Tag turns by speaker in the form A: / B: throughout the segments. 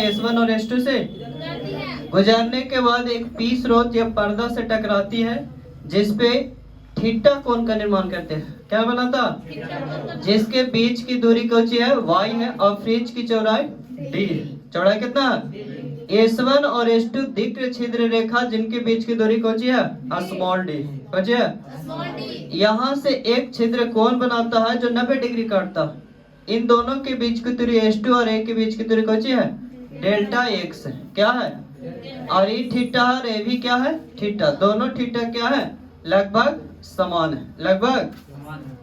A: S1 और S2 से गुजरने के बाद एक पी स्रोत या पर्दा से टकराती है जिसपे थीटा कोण का निर्माण करते हैं। क्या बना था? जिसके बीच की दूरी कौन सी है? Y है और फ्रिंज की चौड़ाई D है। चौड़ाई कितना? S1 और S2 दीर्घ छिद्र रेखा जिनके बीच की दूरी कौन सी है? Small d। कौन सी है? यहाँ से एक छिद्र कोण बनाता है जो 90 डिग्री काटता है। इन दोनों के बीच की दूरी S2 और A के बीच की दूरी कौन सी है? डेल्टा x है। क्या है? और ये थीटा और ये भी क्या है? थीटा। दोनों थीटा क्या है? लगभग समान है। लगभग।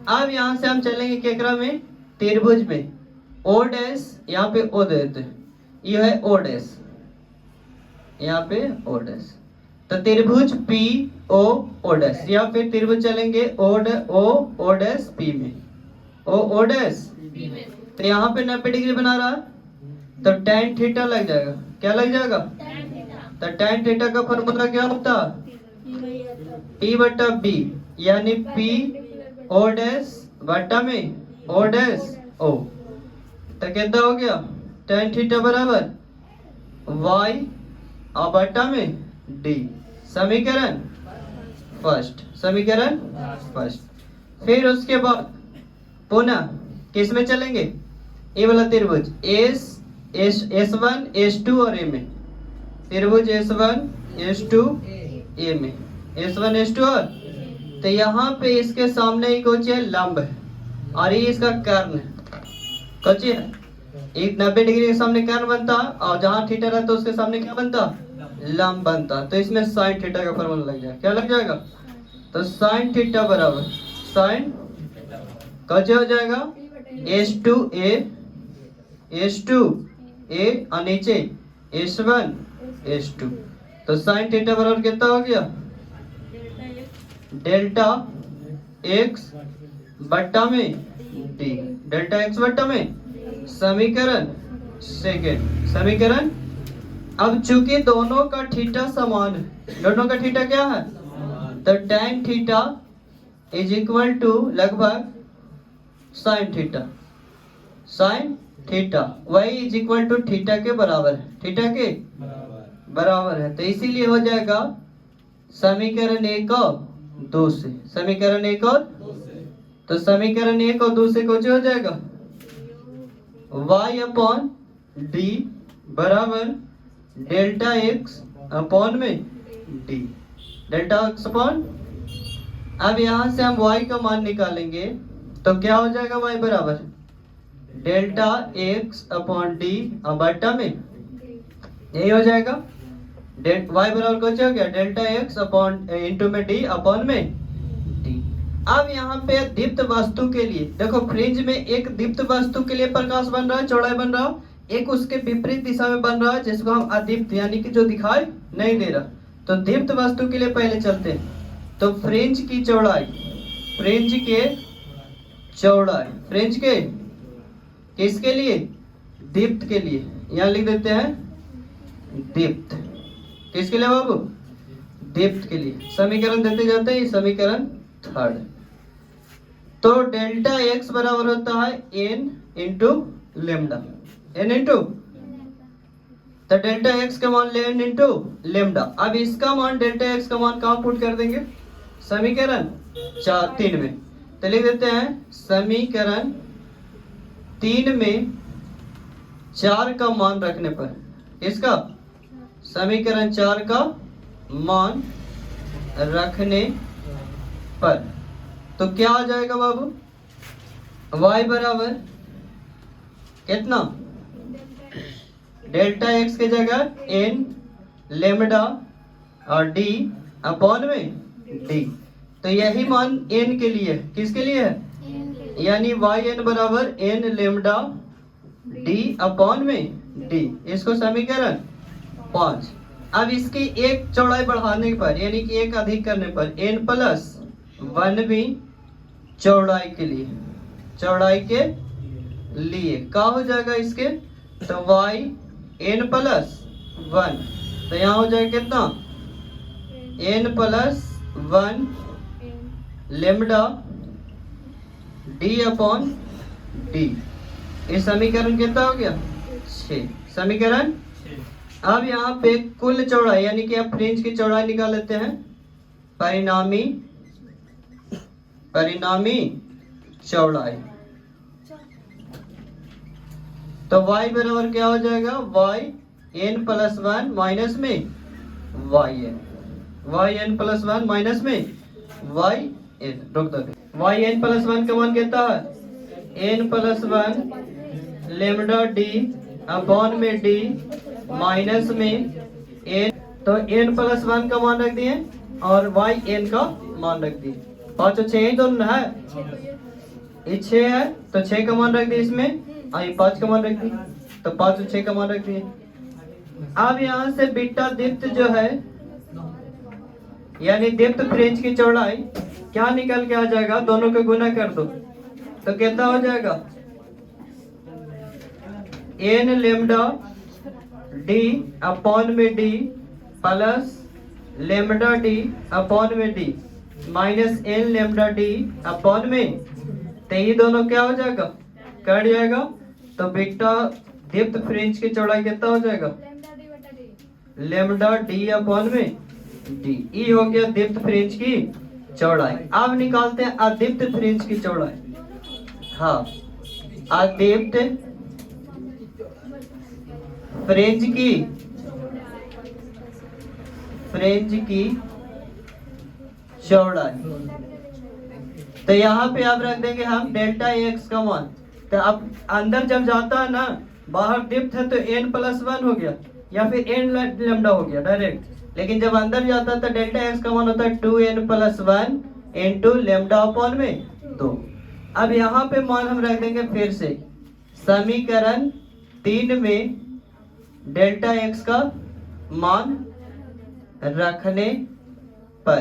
A: अब यहाँ से हम चलेंगे केकरा में? त्रिभुज में। O डैश यहाँ पे O देते हैं, यह है O डैश, यहाँ पे O डैश। तो त्रिभुज P O O डैश, या फिर त्रिभुज चलेंगे O डैश P में, O डैश। तो यहाँ पे 90 डिग्री बना रहा तो tan थीटा लग जाएगा। क्या लग जाएगा? तो tan थीटा का फॉर्मूला क्या होता? P बटा B, यानी P O डैश बटा में O डैश O। तो कितना हो गया? tan थीटा बराबर Y और बटा में D। समीकरण फर्स्ट। समीकरण फर्स्ट। फिर उसके बाद पुनः किस में चलेंगे? ए वाला त्रिभुज S1 S2 और A में। त्रिभुज S1 S2 A में, S1 S2 और। तो यहाँ पे इसके सामने एक कौन है? लंब है और ये इसका कर्ण है। कौन है? एक 90 डिग्री के सामने कर्ण बनता और जहाँ थीटा रहता उसके सामने क्या बनता? लंब बनता। तो इसमें साइन थीटा का फॉर्मूला लग जाएगा। क्या लग जाएगा? तो साइन थीटा बराबर साइन कौन हो जाएगा? S2A और नीचे S1 S2। तो साइन थीटा बराबर कितना हो गया? डेल्टा x बट्टा में D। डेल्टा x बट्टा में। समीकरण सेकेंड। समीकरण। अब चूंकि दोनों का थीटा समान है, दोनों का थीटा क्या है? तो tan theta is equal to लगभग sine theta. Sine theta y is equal to theta के बराबर है। थीटा के बराबर है। तो इसीलिए हो जाएगा समीकरण 1 और 2 से। समीकरण 1 और तो समीकरण 1 और 2 से कुछ हो जाएगा y अपॉन d बराबर डेल्टा x अपॉन में d। Delta x upon. अब यहाँ से हम y का मान निकालेंगे तो क्या हो जाएगा? y बराबर डेल्टा x अपॉन d बटा में, यही हो जाएगा। y बराबर कुछ हो गया? डेल्टा x अपॉन इंटू में d अपॉन में d। अब यहाँ पे दीप्त वस्तु के लिए देखो, फ्रिंज में एक दीप्त वस्तु के लिए प्रकाश बन रहा है, चौड़ाई बन रहा है, एक उसके विपरीत दिशा में बन रहा है जिसको हम अदीप्त यानी कि जो दिखाई नहीं दे रहा। तो दीप्त वस्तु के लिए पहले चलते हैं। तो फ्रिंज की चौड़ाई, फ्रिंज के चौड़ाई, फ्रिंज के किसके लिए? दीप्त के लिए। यहाँ लिख देते हैं दीप्त। किसके लिए बाबू? दीप्त के लिए। समीकरण देते जाते हैं, समीकरण थर्ड। तो डेल्टा x बराबर होता है n into lambda. n into, तो डेल्टा x का मान n इंटू लेमडा। अब इसका मान डेल्टा x का मान कहाँ पुट कर देंगे? समीकरण 3 में। तो लिख देते हैं समीकरण 3 में 4 का मान रखने पर, इसका समीकरण 4 का मान रखने पर तो क्या आ जाएगा बाबू? y बराबर कितना? डेल्टा x की जगह n लेमडा और d अपॉन में d। तो यही मान n के लिए, किसके लिए है? यानी yn बराबर n लेमडा d अपॉन में d। इसको समीकरण 5। अब इसकी एक चौड़ाई बढ़ाने पर यानी कि एक अधिक करने पर n प्लस 1 चौड़ाई के लिए, चौड़ाई के लिए क्या हो जाएगा इसके? तो y n प्लस 1। तो यहाँ हो जाएगा कितना? n plus 1 lambda d upon d। ये समीकरण कितना हो गया? 6। समीकरण अब यहाँ पे कुल चौड़ाई यानी कि आप फ्रिंज की चौड़ाई निकाल लेते हैं। परिणामी चौड़ाई, तो y बराबर क्या हो जाएगा, y n प्लस 1 माइनस में y n प्लस 1 माइनस में y n, रुक दो, y n प्लस 1 का मान कितना है, n plus 1 lambda d upon में d माइनस में n, तो n प्लस 1 का मान रख दिए और y n का मान रख दिए। 5 और 6 ही दोनों है, ये 6 है तो 6 का मान रख दिए इसमें, और ये 5 का मान रख दिए, तो 5 और 6 का मान रख दिए। अब यहाँ से बीटा दीप्त जो है यानी दीप्त फ्रिंज की चौड़ाई क्या निकल के आ जाएगा, दोनों को गुना कर दो तो कितना हो जाएगा, n लेमडा d अपॉन में d plus lambda d upon में d minus n lambda d upon में, तो ये दोनों क्या हो जाएगा, कट जाएगा। तो बीटा दीप्त फ्रिंज की चौड़ाई कितना हो जाएगा, लेमडा d अपॉन में d। ये हो गया दीप्त फ्रिंज की चौड़ाई। अब निकालते हैं अदीप्त फ्रिंज की चौड़ाई। हाँ, अदीप्त फ्रिंज की चौड़ाई, तो यहाँ पे आप रख देंगे हम डेल्टा x का मान। तो अब अंदर जब जाता है ना, बाहर दीप्त है तो n प्लस 1 हो गया या फिर n लेमडा हो गया डायरेक्ट, लेकिन जब अंदर जाता है तो डेल्टा x का मान होता है 2n plus 1 into lambda upon में 2। अब यहाँ पे मान हम रख देंगे फिर से समीकरण 3 में डेल्टा x का मान रखने पर,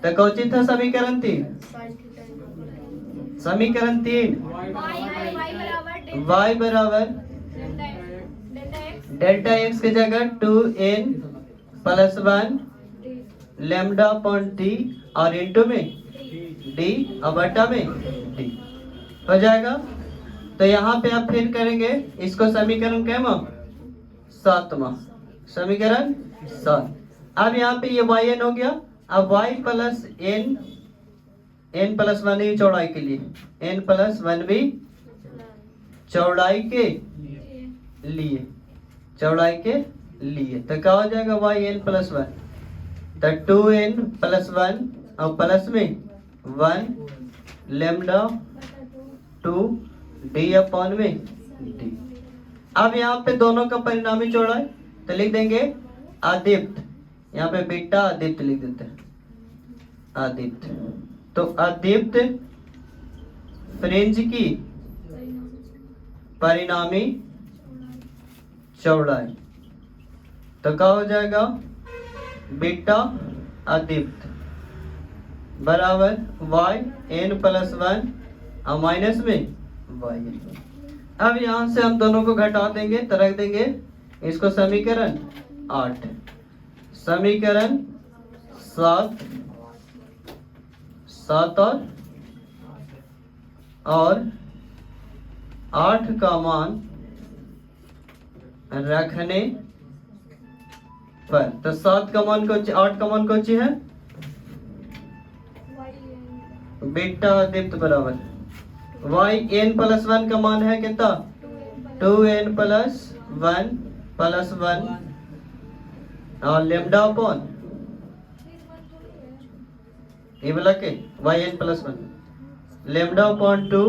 A: तो कौन था समीकरण 3, समीकरण 3 y बराबर डेल्टा x की जगह 2n plus 1 lambda upon t और इंटू में d और बटा में d हो जाएगा। तो यहाँ पे आप फिर करेंगे इसको समीकरण कैमा 7वां, समीकरण 7। अब यहाँ पे ये yn हो गया। अब y प्लस n प्लस 1 भी चौड़ाई के लिए, n प्लस 1 भी चौड़ाई के लिए, चौड़ाई के लिए, तो क्या हो जाएगा yn प्लस 1, तो 2n प्लस 1 और प्लस में 1 लेमडा 2 d अपॉन में d। अब यहाँ पे दोनों का परिणामी चौड़ाई तो लिख देंगे अदीप्त, यहाँ पे बीटा अदीप्त लिख देते हैं, अदीप्त। तो अदीप्त फ्रिंज की परिणामी चौड़ाई, तो क्या हो जाएगा, बीटा अदीप्त बराबर y n प्लस 1 और माइनस में y। अब यहाँ से हम दोनों को घटा देंगे तो रख देंगे इसको समीकरण 8, समीकरण 7 और 8 का मान रखने पर, तो 7 का मान कौन, 8 का मान कौन सी है, बीटा अदीप्त बराबर y n प्लस 1 का मान है कितना, 2n प्लस 1 प्लस 1 और लेमडा अपॉन ये बोला के y n plus 1 lambda upon 2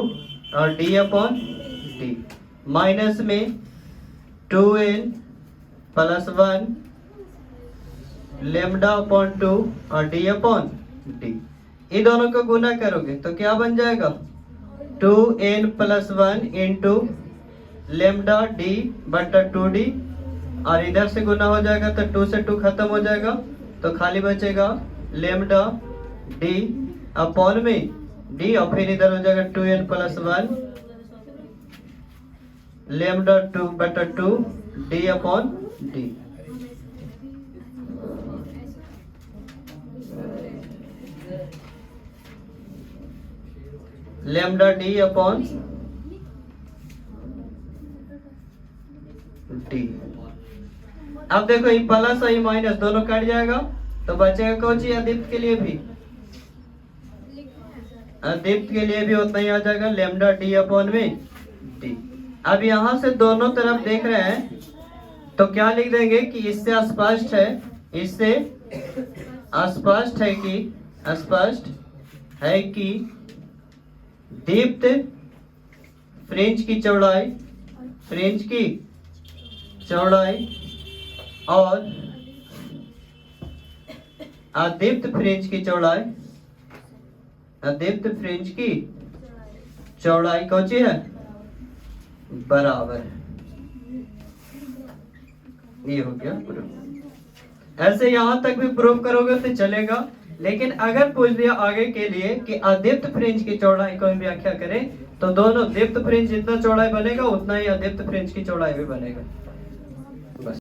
A: और d अपॉन d माइनस में 2n प्लस 1 लेमडा अपॉन 2 और d अपॉन d। ये दोनों को गुना करोगे तो क्या बन जाएगा, 2n plus 1 into lambda d बटा 2d, और इधर से गुना हो जाएगा तो 2 से 2 खत्म हो जाएगा तो खाली बचेगा लेमडा d अपॉन में d, और फिर इधर हो जाएगा 2n प्लस 1 लेमडा 2 बटा 2 d upon d। Lambda d upon d अब देखो ये प्लस और ये माइनस दोनों कट जाएगा तो बचेगा कौन सी अदीप्त के लिए भी, अदीप्त के लिए भी उतना ही आ जाएगा लेमडा डी अपॉन में डी। अब यहां से दोनों तरफ देख रहे हैं तो क्या लिख देंगे कि इससे स्पष्ट है, इससे स्पष्ट है कि दीप्त फ्रिंज की चौड़ाई और अदीप्त फ्रिंज की चौड़ाई कौन सी है, बराबर है। ये हो गया प्रूफ। ऐसे यहां तक भी प्रूफ करोगे तो चलेगा, लेकिन अगर पूछ दिया आगे के लिए कि अदीप्त फ्रिंज की चौड़ाई को व्याख्या करें तो दोनों दीप्त फ्रिंज जितना चौड़ाई बनेगा उतना ही अदीप्त फ्रिंज की चौड़ाई भी बनेगा।